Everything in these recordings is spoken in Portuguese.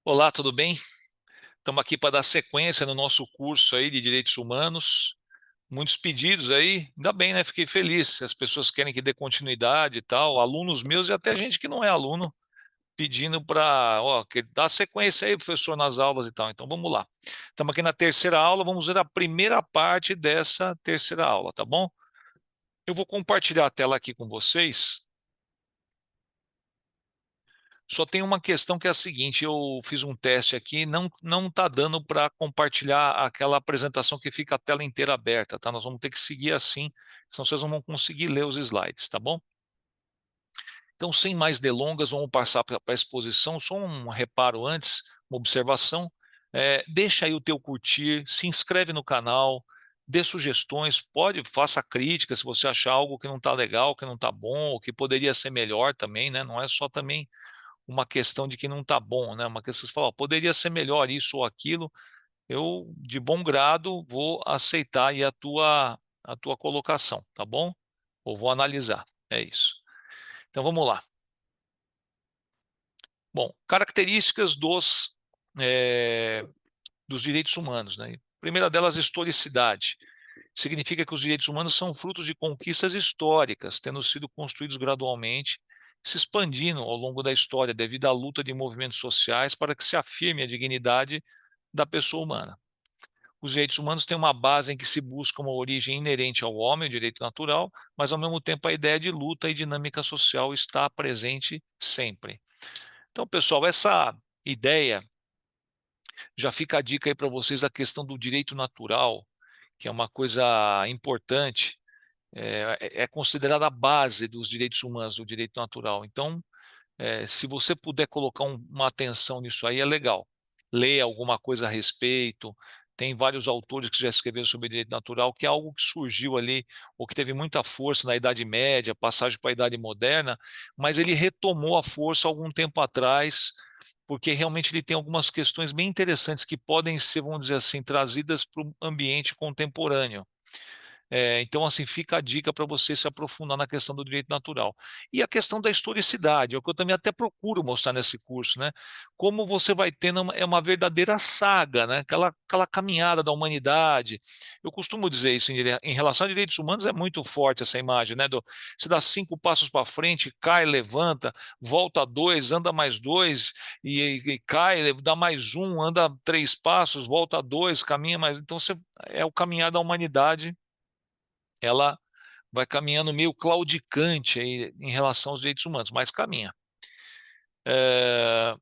Olá, tudo bem? Estamos aqui para dar sequência no nosso curso aí de Direitos Humanos. Muitos pedidos aí, ainda bem, né? Fiquei feliz. As pessoas querem que dê continuidade e tal, alunos meus e até gente que não é aluno pedindo para, que dá sequência aí, professor, nas aulas e tal. Então vamos lá. Estamos aqui na terceira aula, vamos ver a primeira parte dessa terceira aula, tá bom? Eu vou compartilhar a tela aqui com vocês. Só tem uma questão que é a seguinte, eu fiz um teste aqui, não está dando para compartilhar aquela apresentação que fica a tela inteira aberta, tá? Nós vamos ter que seguir assim, senão vocês não vão conseguir ler os slides, tá bom? Então, sem mais delongas, vamos passar para a exposição. Só um reparo antes, uma observação. Deixa aí o teu curtir, se inscreve no canal, dê sugestões, faça críticas se você achar algo que não está legal, que não está bom, ou que poderia ser melhor também, né? Não é só também uma questão de que não está bom, né? Uma questão que você fala, ó, poderia ser melhor isso ou aquilo. Eu, de bom grado, vou aceitar aí a tua colocação, tá bom? Ou vou analisar. É isso. Então vamos lá. Bom, características dos direitos humanos, né? Primeira delas, historicidade. Significa que os direitos humanos são frutos de conquistas históricas, tendo sido construídos gradualmente, se expandindo ao longo da história devido à luta de movimentos sociais para que se afirme a dignidade da pessoa humana. Os direitos humanos têm uma base em que se busca uma origem inerente ao homem, o direito natural, mas ao mesmo tempo a ideia de luta e dinâmica social está presente sempre. Então, pessoal, essa ideia já fica a dica aí para vocês a questão do direito natural, que é uma coisa importante, é considerada a base dos direitos humanos, do direito natural. Então, se você puder colocar uma atenção nisso aí, é legal. Leia alguma coisa a respeito. Tem vários autores que já escreveram sobre direito natural, que é algo que surgiu ali, ou que teve muita força na Idade Média, passagem para a Idade Moderna, mas ele retomou a força algum tempo atrás, porque realmente ele tem algumas questões bem interessantes que podem ser, vamos dizer assim, trazidas para o ambiente contemporâneo. Então, assim, fica a dica para você se aprofundar na questão do direito natural. E a questão da historicidade, é o que eu também até procuro mostrar nesse curso, né? Como você vai tendo uma verdadeira saga, né? Aquela caminhada da humanidade. Eu costumo dizer isso em relação a direitos humanos, é muito forte essa imagem, né? Você dá 5 passos para frente, cai, levanta, volta 2, anda mais 2, e cai, dá mais 1, anda 3 passos, volta 2, caminha mais. Então, é o caminhar da humanidade, ela vai caminhando meio claudicante aí em relação aos direitos humanos, mas caminha. É,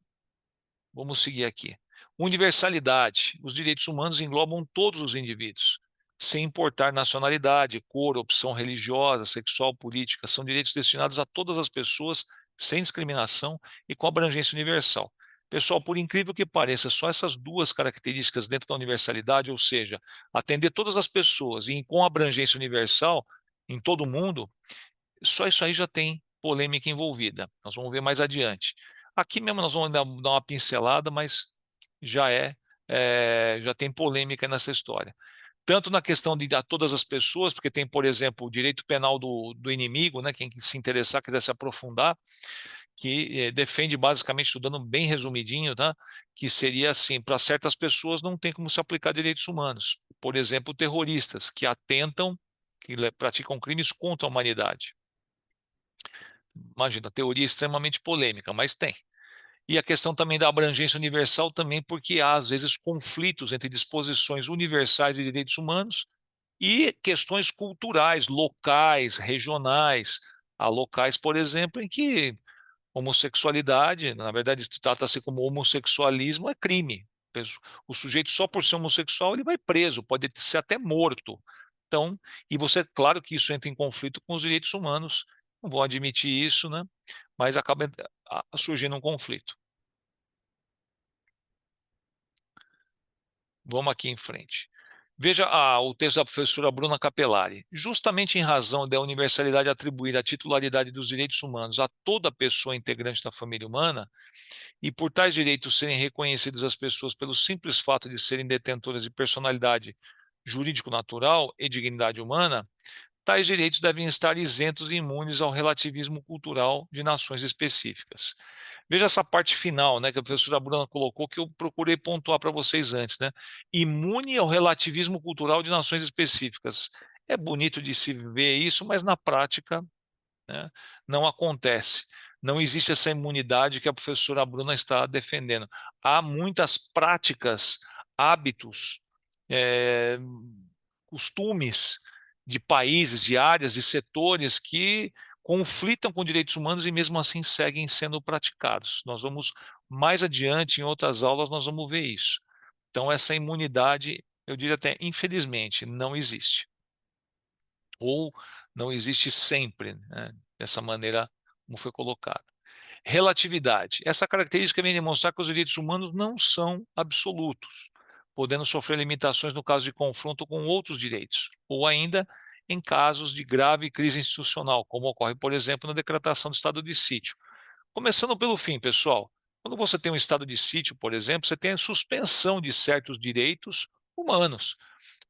Vamos seguir aqui. Universalidade. Os direitos humanos englobam todos os indivíduos, sem importar nacionalidade, cor, opção religiosa, sexual, política. São direitos destinados a todas as pessoas, sem discriminação e com abrangência universal. Pessoal, por incrível que pareça, só essas duas características dentro da universalidade, ou seja, atender todas as pessoas e com abrangência universal em todo mundo, só isso aí já tem polêmica envolvida. Nós vamos ver mais adiante. Aqui mesmo nós vamos dar uma pincelada, mas já já tem polêmica nessa história. Tanto na questão de dar todas as pessoas, porque tem, por exemplo, o direito penal do inimigo, né? Quem se interessar, quiser se aprofundar, que defende basicamente, estudando bem resumidinho, tá? Que seria assim, para certas pessoas não tem como se aplicar direitos humanos. Por exemplo, terroristas que atentam, praticam crimes contra a humanidade. Imagina, teoria extremamente polêmica, mas tem. E a questão também da abrangência universal também, porque há, às vezes, conflitos entre disposições universais de direitos humanos e questões culturais, locais, regionais. Há locais, por exemplo, em que homossexualidade, na verdade, trata-se como homossexualismo, é crime. O sujeito, só por ser homossexual, ele vai preso, pode ser até morto. Então, e você, claro que isso entra em conflito com os direitos humanos, não vou admitir isso, né? Mas acaba surgindo um conflito. Vamos aqui em frente. Veja o texto da professora Bruna Capellari. Justamente em razão da universalidade atribuída à titularidade dos direitos humanos a toda pessoa integrante da família humana, e por tais direitos serem reconhecidos às pessoas pelo simples fato de serem detentoras de personalidade jurídico-natural e dignidade humana, tais direitos devem estar isentos e imunes ao relativismo cultural de nações específicas. Veja essa parte final, né, que a professora Bruna colocou, que eu procurei pontuar para vocês antes, né? Imune ao relativismo cultural de nações específicas. É bonito de se ver isso, mas na prática, né, não acontece. Não existe essa imunidade que a professora Bruna está defendendo. Há muitas práticas, hábitos, eh, costumes de países, de áreas, de setores que conflitam com direitos humanos e mesmo assim seguem sendo praticados. Nós vamos mais adiante, em outras aulas, nós vamos ver isso. Então, essa imunidade, eu diria até, infelizmente, não existe. Ou não existe sempre, né, dessa maneira como foi colocado. Relatividade. Essa característica vem demonstrar que os direitos humanos não são absolutos, podendo sofrer limitações no caso de confronto com outros direitos, ou ainda em casos de grave crise institucional, como ocorre, por exemplo, na decretação do estado de sítio. Começando pelo fim, pessoal. Quando você tem um estado de sítio, por exemplo, você tem a suspensão de certos direitos humanos.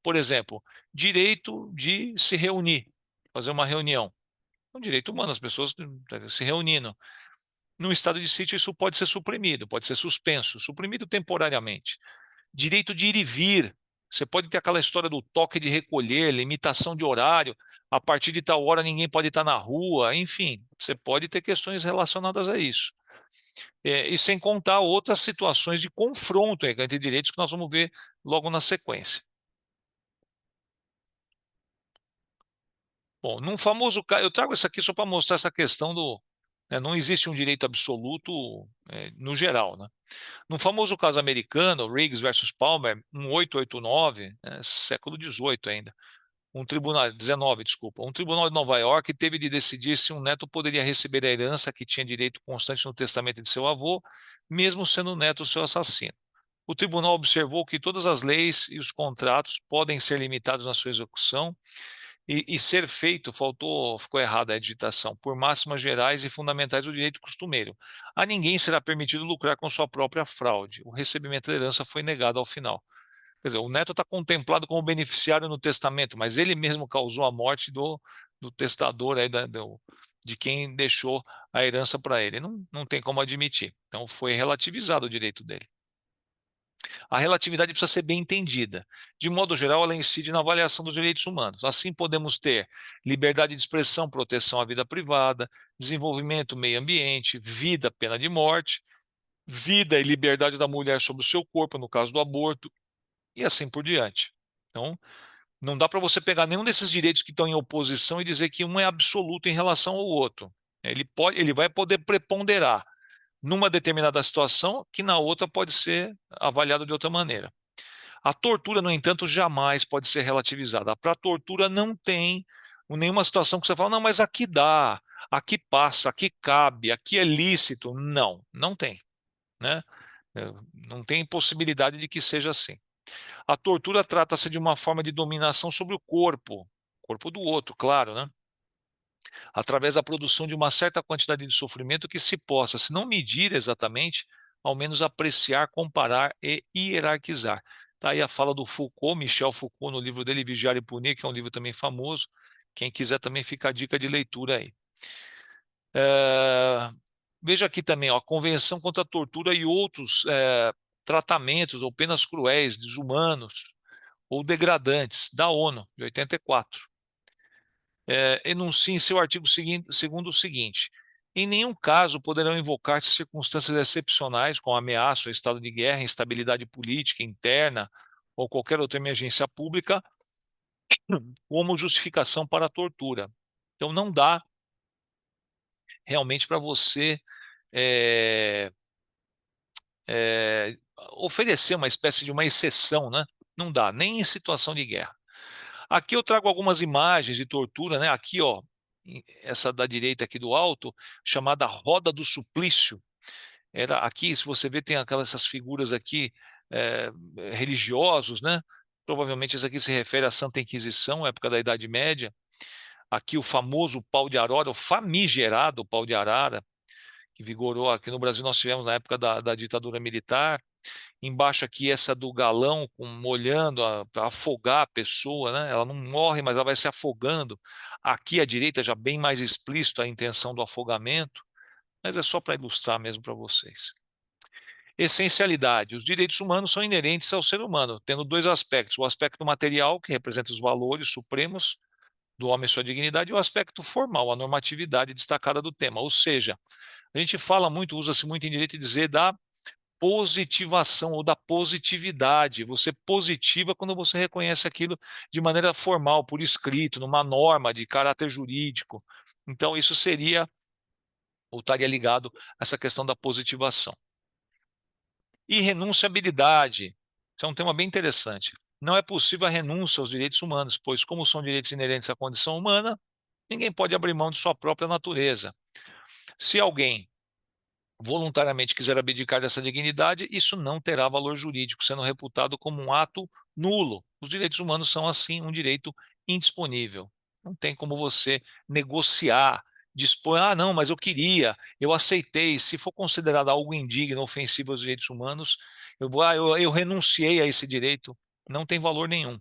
Por exemplo, direito de se reunir, fazer uma reunião. É um direito humano, as pessoas se reunindo. Num estado de sítio, isso pode ser suprimido, pode ser suspenso, suprimido temporariamente. Direito de ir e vir. Você pode ter aquela história do toque de recolher, limitação de horário. A partir de tal hora ninguém pode estar na rua. Enfim, você pode ter questões relacionadas a isso. E sem contar outras situações de confronto entre direitos que nós vamos ver logo na sequência. Bom, num famoso caso, eu trago isso aqui só para mostrar essa questão do, né, não existe um direito absoluto no geral, né? No famoso caso americano, Riggs versus Palmer, 1889, século XVIII ainda, um tribunal, 19, desculpa, um tribunal de Nova York teve de decidir se um neto poderia receber a herança que tinha direito constante no testamento de seu avô, mesmo sendo o neto seu assassino. O tribunal observou que todas as leis e os contratos podem ser limitados na sua execução e ser feito, ficou errada a digitação, por máximas gerais e fundamentais do direito costumeiro. A ninguém será permitido lucrar com sua própria fraude. O recebimento da herança foi negado ao final. Quer dizer, o neto está contemplado como beneficiário no testamento, mas ele mesmo causou a morte do testador, aí, de quem deixou a herança para ele. Não tem como admitir. Então foi relativizado o direito dele. A relatividade precisa ser bem entendida. De modo geral, ela incide na avaliação dos direitos humanos. Assim, podemos ter liberdade de expressão, proteção à vida privada, desenvolvimento, meio ambiente, vida, pena de morte, vida e liberdade da mulher sobre o seu corpo, no caso do aborto, e assim por diante. Então, não dá para você pegar nenhum desses direitos que estão em oposição e dizer que um é absoluto em relação ao outro. Ele vai poder preponderar numa determinada situação que na outra pode ser avaliado de outra maneira. A tortura, no entanto, jamais pode ser relativizada. Para a tortura não tem nenhuma situação que você fala, não, mas aqui dá, aqui passa, aqui cabe, aqui é lícito. Não, não tem, né? Não tem possibilidade de que seja assim. A tortura trata-se de uma forma de dominação sobre o corpo do outro, claro, né? Através da produção de uma certa quantidade de sofrimento que se possa, se não medir exatamente, ao menos apreciar, comparar e hierarquizar. Está aí a fala do Foucault, Michel Foucault, no livro dele, Vigiar e Punir, que é um livro também famoso. Quem quiser também fica a dica de leitura aí. É, veja aqui também, ó, a Convenção contra a Tortura e outros tratamentos ou penas cruéis, desumanos ou degradantes, da ONU, de 84. Enuncia em seu artigo segundo o seguinte: em nenhum caso poderão invocar-se circunstâncias excepcionais, como ameaça ou estado de guerra, instabilidade política interna ou qualquer outra emergência pública, como justificação para a tortura. Então, não dá realmente para você é, é, oferecer uma espécie de uma exceção, né? Não dá, nem em situação de guerra. Aqui eu trago algumas imagens de tortura, né? Aqui, ó, essa da direita aqui do alto, chamada Roda do Suplício. Era aqui, se você vê, tem aquelas essas figuras aqui é, religiosos, né? Provavelmente isso aqui se refere à Santa Inquisição, época da Idade Média. Aqui o famoso pau de arara, o famigerado pau de arara, que vigorou aqui no Brasil, nós tivemos na época da ditadura militar. embaixo aqui essa do galão, molhando, para afogar a pessoa, né? Ela não morre, mas ela vai se afogando. Aqui à direita já bem mais explícito a intenção do afogamento, mas é só para ilustrar mesmo para vocês. Essencialidade. Os direitos humanos são inerentes ao ser humano, tendo dois aspectos: o aspecto material, que representa os valores supremos do homem e sua dignidade, e o aspecto formal, a normatividade destacada do tema. Ou seja, a gente fala muito, usa-se muito em direito dizer da positivação ou da positividade. Você positiva quando você reconhece aquilo de maneira formal, por escrito, numa norma de caráter jurídico. Então, isso seria, ou estaria ligado a essa questão da positivação. Irrenunciabilidade. Isso é um tema bem interessante. Não é possível a renúncia aos direitos humanos, pois, como são direitos inerentes à condição humana, ninguém pode abrir mão de sua própria natureza. Se alguém voluntariamente quiser abdicar dessa dignidade, isso não terá valor jurídico, sendo reputado como um ato nulo. Os direitos humanos são, assim, um direito indisponível. Não tem como você negociar, dispor, não, mas eu queria, eu aceitei. Se for considerado algo indigno, ofensivo aos direitos humanos, eu renunciei a esse direito, não tem valor nenhum.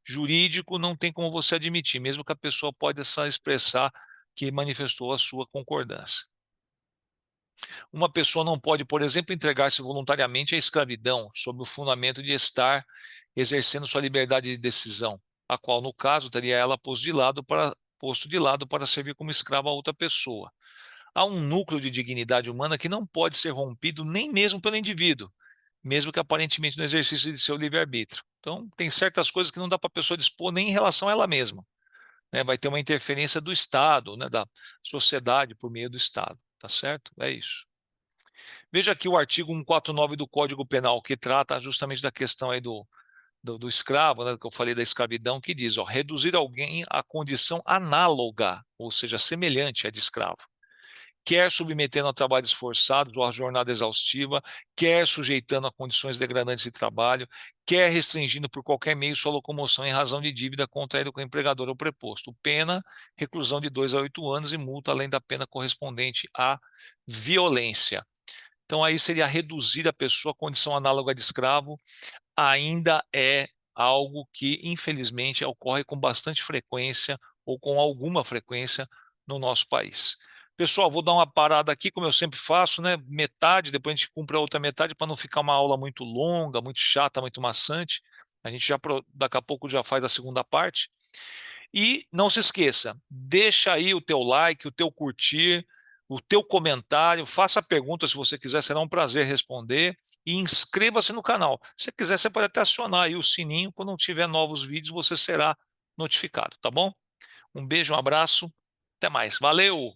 Jurídico não tem como você admitir, mesmo que a pessoa possa expressar que manifestou a sua concordância. Uma pessoa não pode, por exemplo, entregar-se voluntariamente à escravidão, sob o fundamento de estar exercendo sua liberdade de decisão, a qual, no caso, teria ela posto de lado para servir como escravo a outra pessoa. Há um núcleo de dignidade humana que não pode ser rompido nem mesmo pelo indivíduo, mesmo que aparentemente no exercício de seu livre-arbítrio. Então, tem certas coisas que não dá para a pessoa dispor nem em relação a ela mesma, né? Vai ter uma interferência do Estado, né, da sociedade por meio do Estado, tá certo? É isso. Veja aqui o artigo 149 do Código Penal, que trata justamente da questão aí do escravo, né, que eu falei da escravidão, que diz, ó, reduzir alguém à condição análoga, ou seja, semelhante à de escravo, quer submetendo a trabalhos forçados ou a jornada exaustiva, quer sujeitando a condições degradantes de trabalho, quer restringindo por qualquer meio sua locomoção em razão de dívida contraída com o empregador ou preposto. Pena, reclusão de 2 a 8 anos e multa além da pena correspondente à violência. Então, aí seria reduzir a pessoa à condição análoga de escravo, ainda é algo que, infelizmente, ocorre com bastante frequência ou com alguma frequência no nosso país. Pessoal, vou dar uma parada aqui, como eu sempre faço, né? Metade, depois a gente cumpre a outra metade para não ficar uma aula muito longa, muito chata, muito maçante. A gente já, daqui a pouco já faz a segunda parte. E não se esqueça, deixa aí o teu like, o teu curtir, o teu comentário, faça pergunta se você quiser, será um prazer responder e inscreva-se no canal. Se quiser, você pode até acionar aí o sininho, quando tiver novos vídeos você será notificado, tá bom? Um beijo, um abraço, até mais, valeu!